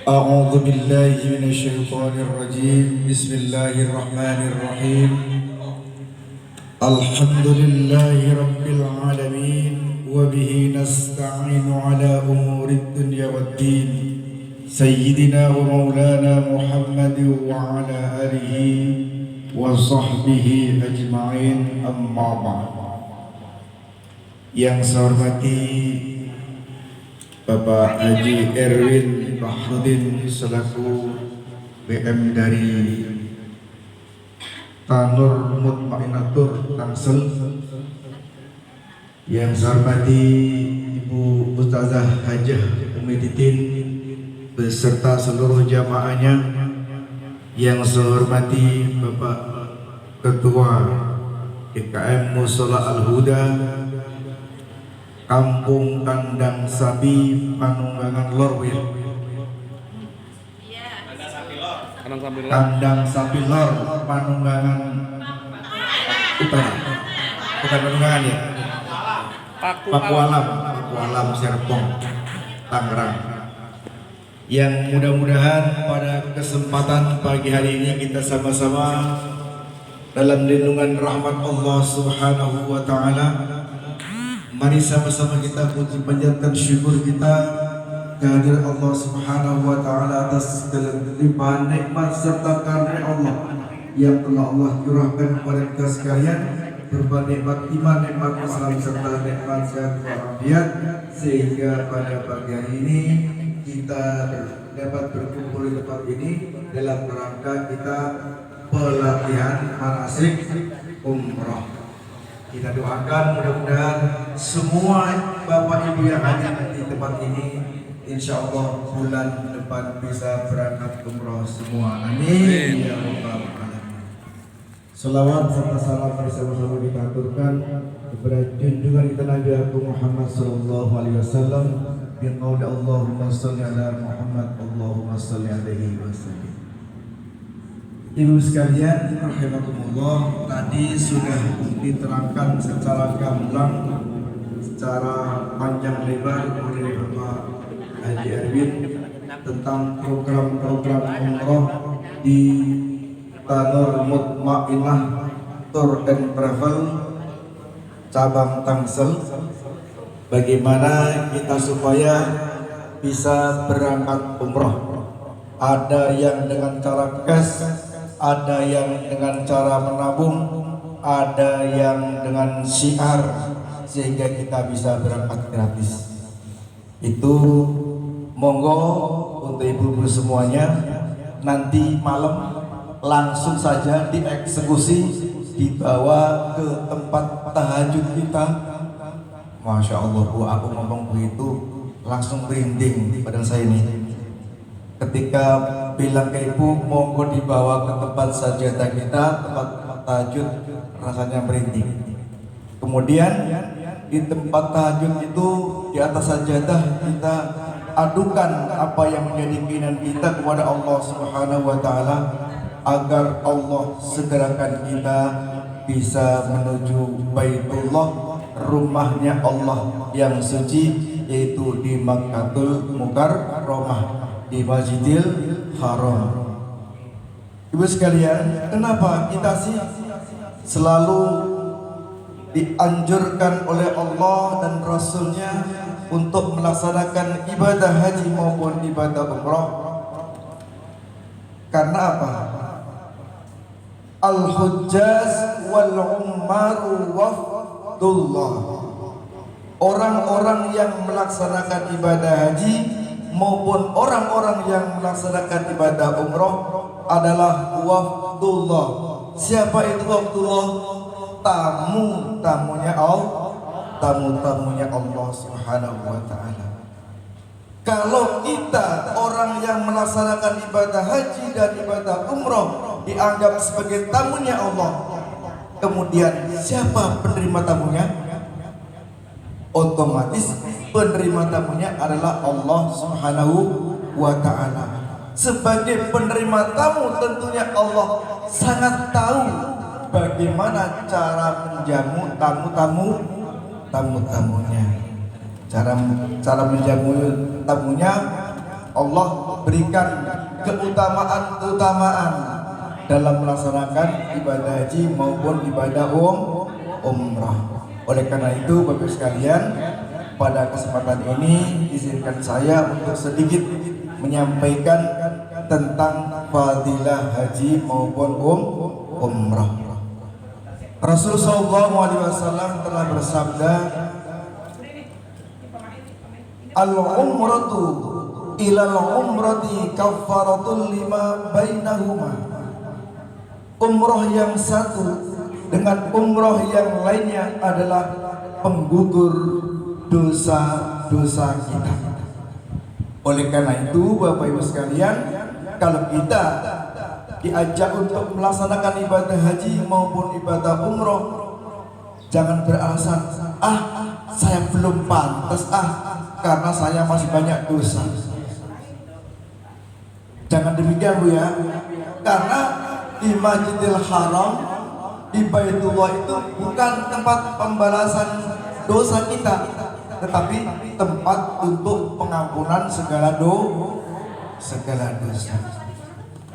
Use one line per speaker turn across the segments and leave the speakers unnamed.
أعوذ بالله من الشيطان الرجيم بسم الله الرحمن الرحيم الحمد لله رب العالمين وبه نستعين على أمور الدنيا والدين سيدنا ومولانا محمد وعلى آله وصحبه أجمعين أما بعد. Yang saya hormati Bapak Haji Erwin Bahrudin selaku BM dari Tanur Mutmainatur Tangsel. Yang saya hormati Ibu Ustazah Hajah Umi Titin beserta seluruh jamaahnya. Yang saya hormati Bapak Ketua DKM Mushola Al-Huda Kampung Kandang Sapi Panunggangan Lorwil. Kandang Sapi Lor Panunggangan Utara. Bukan Panunggangan ya? Pakualam Serpong Tangerang. Yang mudah-mudahan pada kesempatan pagi hari ini kita sama-sama dalam lindungan rahmat Allah Subhanahu wa taala. Mari sama-sama kita puji panjatkan syukur kita kehadirat Allah Subhanahu wa taala atas segala limpahan nikmat serta karunia Allah yang telah Allah curahkan kepada kita sekalian, berupa nikmat iman, nikmat Islam serta nikmat sehat walafiat, sehingga pada pagi hari ini kita dapat berkumpul di tempat ini dalam rangka kita pelatihan manasik umrah. Kita doakan mudah-mudahan semua Bapak Ibu yang hadir di tempat ini insya Allah bulan depan bisa berangkat umroh semua. Amin ya rabbal alamin. Salawat serta salam bersama-sama kita aturkan kepada junjungan kita Nabi Agung Muhammad sallallahu alaihi wasallam bi qauli Allahumma shalli ala Muhammad Allahumma shalli alaihi wasallam. Ibu sekalian rahimakumullah, tadi sudah diterangkan secara gamblang, secara panjang lebar oleh Bapak Haji Erwin tentang program-program umroh di Tanur Mutmainah Tour and Travel cabang Tangsel. Bagaimana kita supaya bisa berangkat umroh? Ada yang dengan cara cash, ada yang dengan cara menabung, ada yang dengan syiar, sehingga kita bisa berangkat gratis. Itu monggo untuk ibu-ibu semuanya, nanti malam langsung saja dieksekusi, dibawa ke tempat tahajud kita. Masya Allah Bu, aku ngomong begitu langsung merinding badan saya ini. Ketika bilang ke ibu monggo dibawa ke tempat sajadah kita, tempat tahajud, rasanya merinding. Kemudian di tempat tahajud itu, di atas sajadah kita adukan apa yang menjadi keinginan kita kepada Allah Subhanahu wa taala, agar Allah segerakan kita bisa menuju Baitullah, rumahnya Allah yang suci, yaitu di Makkatul Mukarramah, di Masjidil Haram. Ibu sekalian, kenapa kita sih selalu dianjurkan oleh Allah dan Rasulnya untuk melaksanakan ibadah haji maupun ibadah umrah? Karena apa? Al-Hujjaz wal Ummaru wafdullah. Orang-orang yang melaksanakan ibadah haji maupun orang-orang yang melaksanakan ibadah umroh adalah wafdullah. Siapa itu wafdullah? Tamu-tamunya Allah, tamu-tamunya Allah Subhanahu wa taala. Kalau kita orang yang melaksanakan ibadah haji dan ibadah umroh dianggap sebagai tamunya Allah, kemudian siapa penerima tamunya? Otomatis penerima tamunya adalah Allah Subhanahu wa taala. Sebagai penerima tamu tentunya Allah sangat tahu bagaimana cara menjamu tamu-tamunya. Cara menjamu tamunya Allah berikan keutamaan dalam melaksanakan ibadah haji maupun ibadah umrah. Oleh karena itu Bapak sekalian, pada kesempatan ini izinkan saya untuk sedikit menyampaikan tentang fadilah haji maupun umrah. Rasulullah SAW telah bersabda, al-umratu ilal umrati kaffaratul lima bainahuma. Umroh yang satu dengan umroh yang lainnya adalah penggugur dosa-dosa kita. Oleh karena itu Bapak Ibu sekalian, kalau kita diajak untuk melaksanakan ibadah haji maupun ibadah umroh, jangan beralasan, saya belum pantas, karena saya masih banyak dosa. Jangan demikian Bu ya, karena di Masjidil Haram, di Baitullah itu bukan tempat pembalasan dosa kita, tetapi tempat untuk pengampunan segala dosa.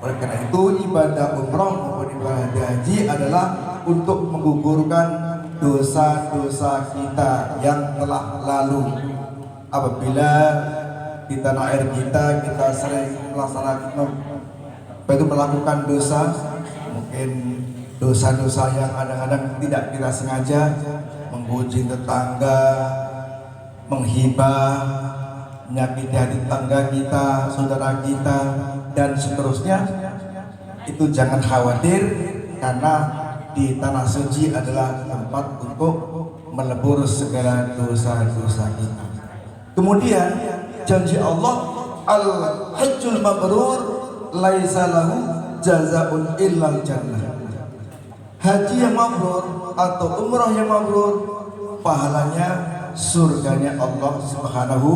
Oleh karena itu ibadah umroh maupun ibadah haji adalah untuk menggugurkan dosa-dosa kita yang telah lalu. Apabila di tanah air kita sering melakukan dosa, mungkin dosa-dosa yang kadang-kadang tidak kita sengaja, menggunjing tetangga, menghibah, menyakiti hati tetangga kita, saudara kita, dan seterusnya. Itu jangan khawatir, karena di tanah suci adalah tempat untuk melebur segala dosa-dosa kita. Kemudian janji Allah, al-hajjul mabrur laisa lahu jazaa'un illal jannah. Haji yang mabrur atau umrah yang mabrur, pahalanya surganya Allah Subhanahu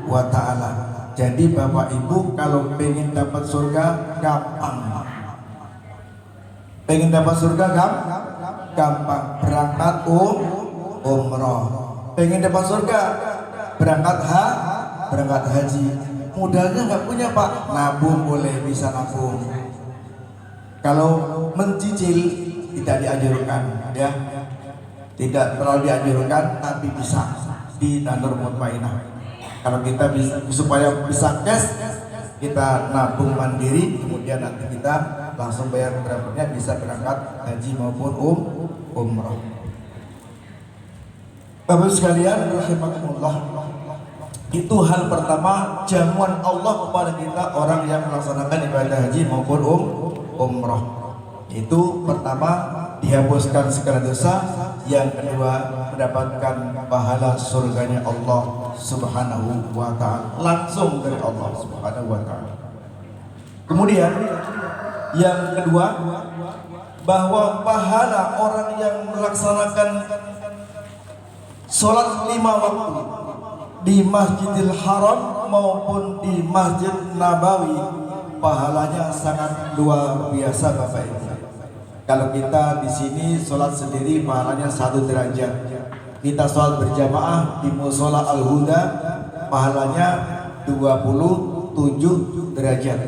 wa ta'ala. Jadi Bapak Ibu kalau pengen dapat surga gampang. Pengen dapat surga gampang. Berangkat umrah. Pengen dapat surga berangkat haji. Modalnya nggak punya Pak, nabung boleh, bisa nabung. Kalau mencicil tidak dianjurkan ya, tidak terlalu dianjurkan, tapi bisa di Danur Mutmainah. Kalau kita bisa, supaya bisa cash, kita nabung mandiri, kemudian nanti kita langsung bayar berapanya, bisa berangkat haji maupun umrah. Bapak sekalian rahimakumullah, itu hal pertama, jamuan Allah kepada kita orang yang melaksanakan ibadah haji maupun umrah. Itu pertama, dihapuskan segala dosa. Yang kedua, mendapatkan pahala surganya Allah Subhanahu wa ta'ala, langsung dari Allah Subhanahu wa ta'ala. Kemudian yang kedua, bahwa pahala orang yang melaksanakan sholat 5 waktu di Masjidil Haram maupun di Masjid Nabawi, pahalanya sangat luar biasa Bapak Ibu. Kalau kita di sini sholat sendiri pahalanya 1 derajat. Kita sholat berjamaah di Musola Al-Huda pahalanya 27 derajat.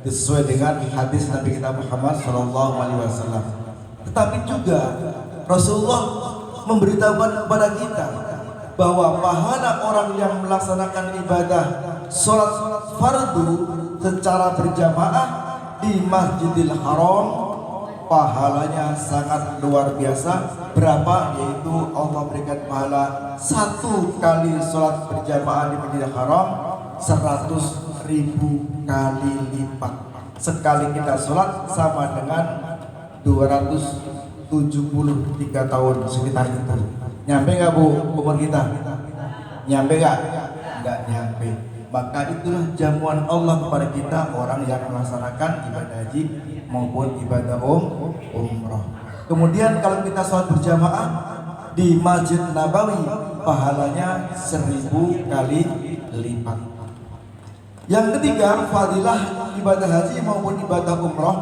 Sesuai dengan hadis Nabi kita Muhammad SAW. Tetapi juga Rasulullah memberitahukan kepada kita bahwa pahala orang yang melaksanakan ibadah sholat fardu secara berjamaah di Masjidil Haram, pahalanya sangat luar biasa. Berapa? Yaitu Allah berikan pahala 1 kali sholat berjamaah di Masjidil Haram 100.000 kali lipat. Sekali kita sholat sama dengan 273 tahun sekitar itu. Nyampe nggak Bu umur kita? Nyampe nggak? Nggak nyampe. Maka itulah jamuan Allah kepada kita orang yang melaksanakan ibadah haji maupun ibadah umrah. Kemudian kalau kita sholat berjamaah di Masjid Nabawi, pahalanya 1000 kali lipat. Yang ketiga, fadilah ibadah haji maupun ibadah umrah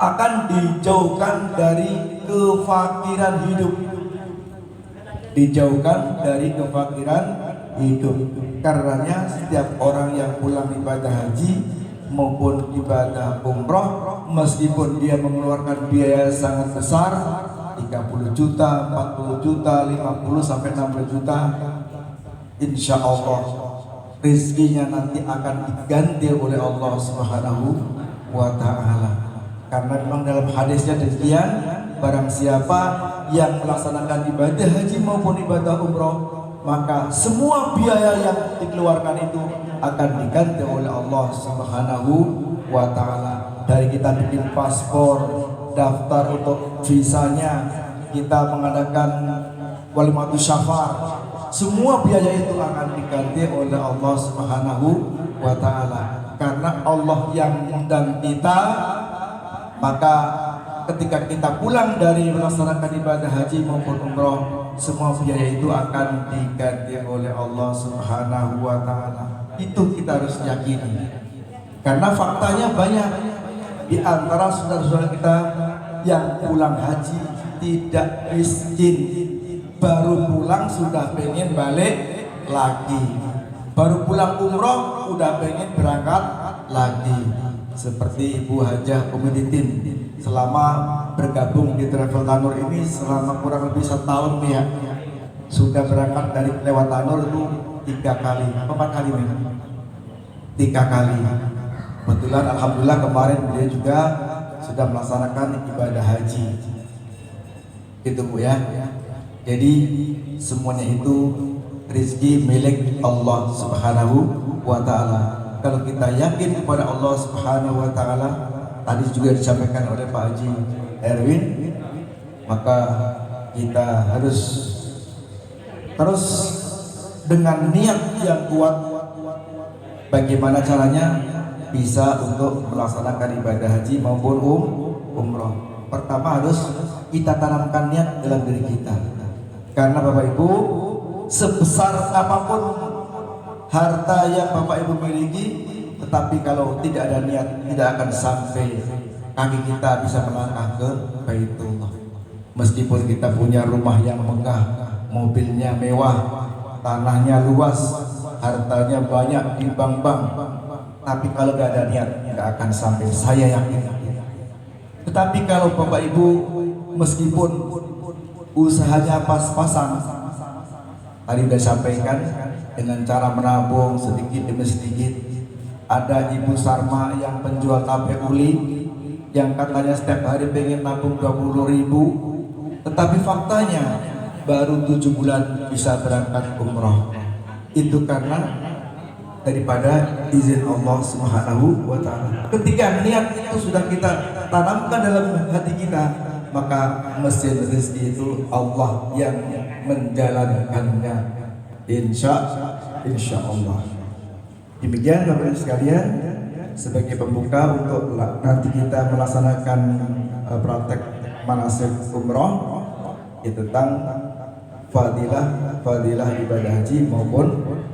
akan dijauhkan dari kefakiran hidup. Dijauhkan dari kefakiran hidup. Karenanya setiap orang yang pulang ibadah haji maupun ibadah umroh, meskipun dia mengeluarkan biaya sangat besar, 30 juta, 40 juta, 50 sampai 60 juta, insya Allah rizkinya nanti akan diganti oleh Allah Subhanahu wa ta'ala. Karena memang dalam hadisnya demikian, barang siapa yang melaksanakan ibadah haji maupun ibadah umroh, maka semua biaya yang dikeluarkan itu akan diganti oleh Allah Subhanahu wa ta'ala. Dari kita bikin paspor, daftar untuk visanya, kita mengadakan walimatus syafar, semua biaya itu akan diganti oleh Allah Subhanahu wa ta'ala. Karena Allah yang mengundang kita, maka ketika kita pulang dari melaksanakan ibadah haji maupun umroh, semua biaya itu akan diganti oleh Allah Subhanahu wa ta'ala. Itu kita harus yakini. Karena faktanya banyak di antara saudara-saudara kita yang pulang haji tidak miskin, baru pulang sudah pengen balik lagi, baru pulang umroh udah pengen berangkat lagi. Seperti Ibu Hajah Umiditin, selama bergabung di Travel Tanur ini selama kurang lebih 1 tahun nih ya, sudah berangkat dari lewat Tanur itu 3 kali, 4 kali nih, 3 kali. Kebetulan alhamdulillah kemarin beliau juga sudah melaksanakan ibadah haji. Itu Bu ya. Jadi semuanya itu rezeki milik Allah Subhanahu wa ta'ala. Kalau kita yakin kepada Allah Subhanahu wa ta'ala, tadi juga disampaikan oleh Pak Haji Erwin, maka kita harus terus dengan niat yang kuat. Bagaimana caranya bisa untuk melaksanakan ibadah haji maupun umroh? Pertama harus kita tanamkan niat dalam diri kita. Karena Bapak Ibu, sebesar apapun harta yang Bapak Ibu miliki, tetapi kalau tidak ada niat, tidak akan sampai kaki kita bisa melangkah ke Baitullah. Meskipun kita punya rumah yang megah, mobilnya mewah, tanahnya luas, hartanya banyak di bank-bank, tapi kalau tidak ada niat, tidak akan sampai, saya yakin. Tetapi kalau Bapak Ibu meskipun usahanya pas-pasan, tadi sudah sampaikan, dengan cara menabung sedikit demi sedikit. Ada Ibu Sarma yang penjual tape uli, yang katanya setiap hari pengen nabung 20.000, tetapi faktanya baru 7 bulan bisa berangkat umroh. Itu karena daripada izin Allah Subhanahu wa ta'ala. Ketika niat itu sudah kita tanamkan dalam hati kita, maka mesin rezeki itu Allah yang menjalankannya, insya Allah. Demikian Bapak Ibu sekalian, sebagai pembuka untuk nanti kita melaksanakan praktek manasik umroh, itu tentang fadilah ibadah haji maupun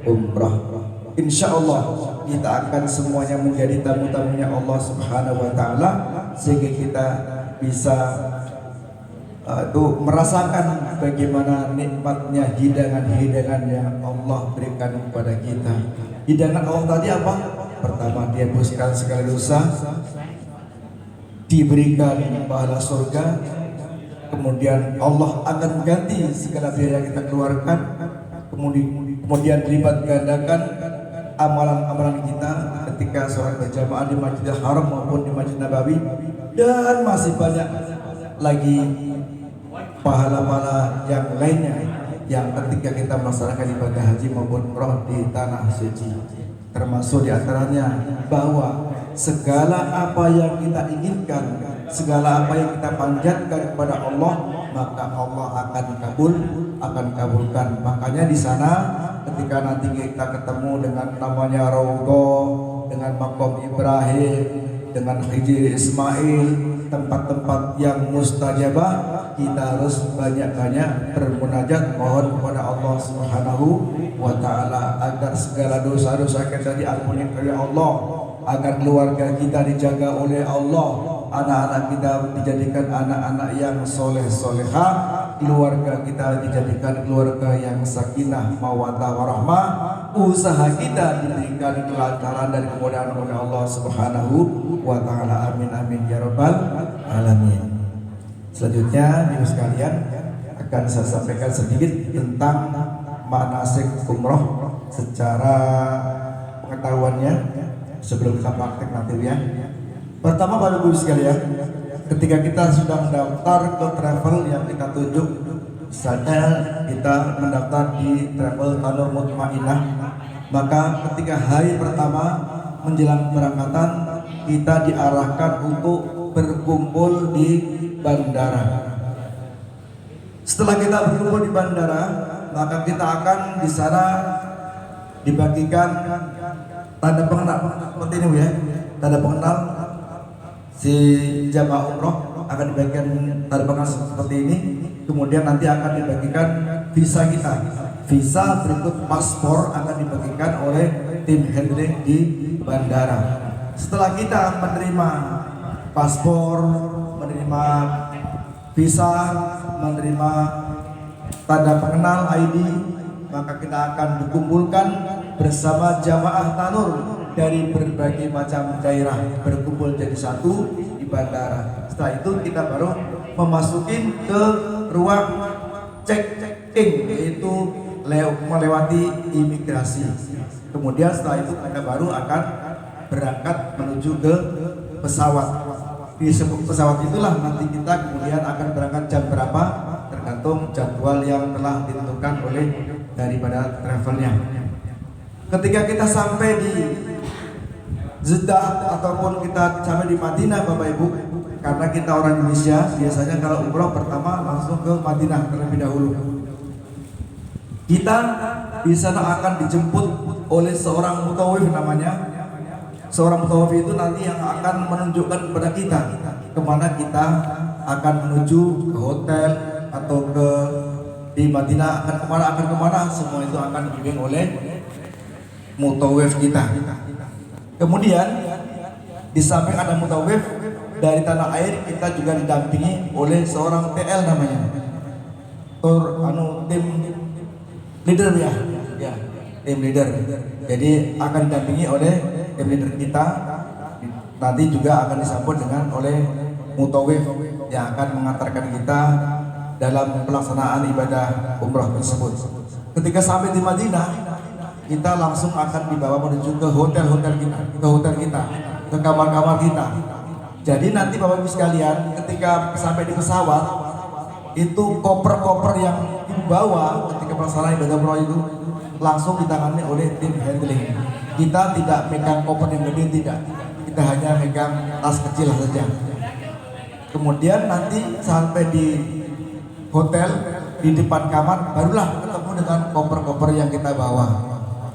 umroh. Insya Allah kita akan semuanya menjadi tamu-tamunya Allah Subhanahu wa ta'ala, sehingga kita bisa merasakan bagaimana nikmatnya hidangan-hidangan yang Allah berikan kepada kita. Hidangan Allah tadi apa? Pertama, dia hapuskan segala dosa, diberikan pahala surga, kemudian Allah akan ganti segala biaya yang kita keluarkan, kemudian lipat gandakan amalan-amalan kita ketika sholat berjamaah di Masjidil Haram maupun di Masjid Nabawi, dan masih banyak lagi pahala-pahala yang lainnya yang ketika kita melaksanakan ibadah haji maupun umroh di tanah suci. Termasuk diantaranya bahwa segala apa yang kita inginkan, segala apa yang kita panjatkan kepada Allah, maka Allah akan kabulkan. Makanya di sana ketika nanti kita ketemu dengan namanya Raudhah, dengan Maqam Ibrahim, dengan Hijri Ismail, tempat-tempat yang mustajabah, kita harus banyak-banyak bermunajat, mohon kepada Allah Subhanahu wa ta'ala agar segala dosa-dosa kita diampuni oleh Allah, agar keluarga kita dijaga oleh Allah, anak-anak kita dijadikan anak-anak yang soleh-solehah, keluarga kita dijadikan keluarga yang sakinah, mawaddah, warahmah, usaha kita diberikan kelancaran dan kemudahan oleh Allah Subhanahu wa Ta'ala. Amin amin ya rabbal alamin. Selanjutnya ibu sekalian, akan saya sampaikan sedikit tentang manasik umroh secara pengetahuannya sebelum kita praktek nanti ya. Pertama Bapak Ibu sekalian, ketika kita sudah mendaftar ke travel yang kita tunjuk, misalnya kita mendaftar di travel Tanur Mutmainah, maka ketika hari pertama menjelang keberangkatan kita diarahkan untuk berkumpul di bandara. Setelah kita berkumpul di bandara, maka kita akan di sana dibagikan tanda pengenal seperti ini ya, tanda pengenal si jamaah umroh akan dibagikan tanda pengenal seperti ini. Kemudian nanti akan dibagikan visa kita, visa berikut paspor akan dibagikan oleh tim handling di bandara. Setelah kita menerima paspor, menerima visa, menerima tanda pengenal ID, maka kita akan dikumpulkan bersama jamaah Tanur dari berbagai macam daerah, berkumpul jadi satu di bandara. Setelah itu kita baru memasuki ke ruang check-in, yaitu melewati imigrasi. Kemudian setelah itu kita baru akan berangkat menuju ke pesawat. Di pesawat itulah nanti kita kemudian akan berangkat jam berapa, tergantung jadwal yang telah ditentukan oleh daripada travelnya. Ketika kita sampai di Jeddah ataupun kita sampai di Madinah Bapak Ibu, karena kita orang Indonesia biasanya kalau umroh pertama langsung ke Madinah terlebih dahulu. Kita di sana akan dijemput oleh seorang mutawif namanya. Seorang mutawif itu nanti yang akan menunjukkan kepada kita kemana kita akan menuju, ke hotel atau ke di Madinah akan kemana, semua itu akan dibimbing oleh mutawif kita. Kemudian di samping ada mutawif dari tanah air, kita juga didampingi oleh seorang TL namanya, tim leader ya, tim leader. Jadi akan didampingi oleh tim leader kita, nanti juga akan disambut dengan oleh mutawif yang akan mengantarkan kita dalam pelaksanaan ibadah umrah tersebut. Ketika sampai di Madinah, kita langsung akan dibawa menuju ke hotel-hotel kita, ke kamar-kamar kita. Jadi nanti Bapak Ibu sekalian, ketika sampai di pesawat, itu koper-koper yang dibawa ketika pelaksanaan ibadah umrah itu langsung ditangani oleh tim handling. Kita tidak megang koper yang gede, tidak. Kita hanya megang tas kecil saja. Kemudian nanti sampai di hotel, di depan kamar, barulah ketemu dengan koper-koper yang kita bawa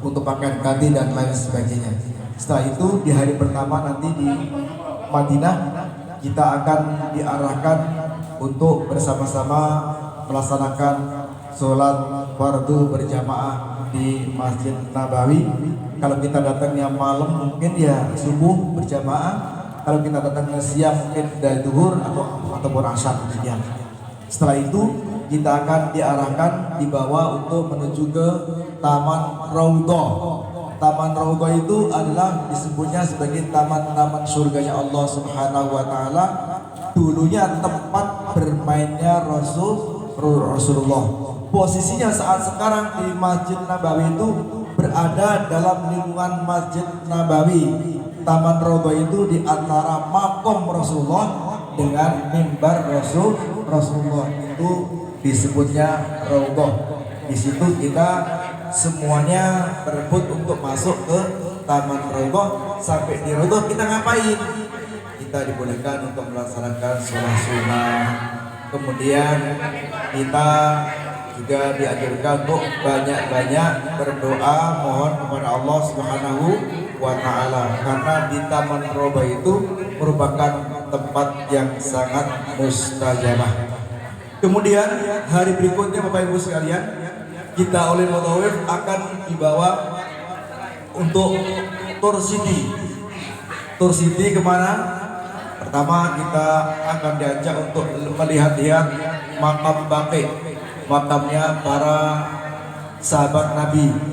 untuk pakaian ganti dan lain sebagainya. Setelah itu di hari pertama nanti di Madinah, kita akan diarahkan untuk bersama-sama melaksanakan sholat fardu berjamaah di Masjid Nabawi. Kalau kita datangnya malam mungkin ya subuh berjamaah, kalau kita datangnya siang mungkin dari zuhur ataupun asar siang. Setelah itu kita akan diarahkan, dibawa untuk menuju ke Taman Raudhah. Taman Raudhah itu adalah disebutnya sebagai taman-taman surganya Allah Subhanahu wa Ta'ala. Dulunya tempat bermainnya Rasulullah. Posisinya saat sekarang di Masjid Nabawi itu berada dalam lingkungan Masjid Nabawi. Taman Raudhah itu di antara makom Rasulullah dengan mimbar Rasulullah, itu disebutnya Raudhah. Di situ kita semuanya berebut untuk masuk ke Taman Raudhah. Sampai di Raudhah kita ngapain? Kita dibolehkan untuk melaksanakan sholat sunnah. Kemudian kita juga dianjurkan untuk banyak-banyak berdoa, mohon kepada Allah Subhanahu wa Ta'ala, karena di Taman Raudhah itu merupakan tempat yang sangat mustajabah. Kemudian hari berikutnya Bapak Ibu sekalian, kita oleh mutawif akan dibawa untuk Tour City. Tour City kemana? Pertama kita akan diajak untuk melihat-lihat makam baqi, makamnya para sahabat Nabi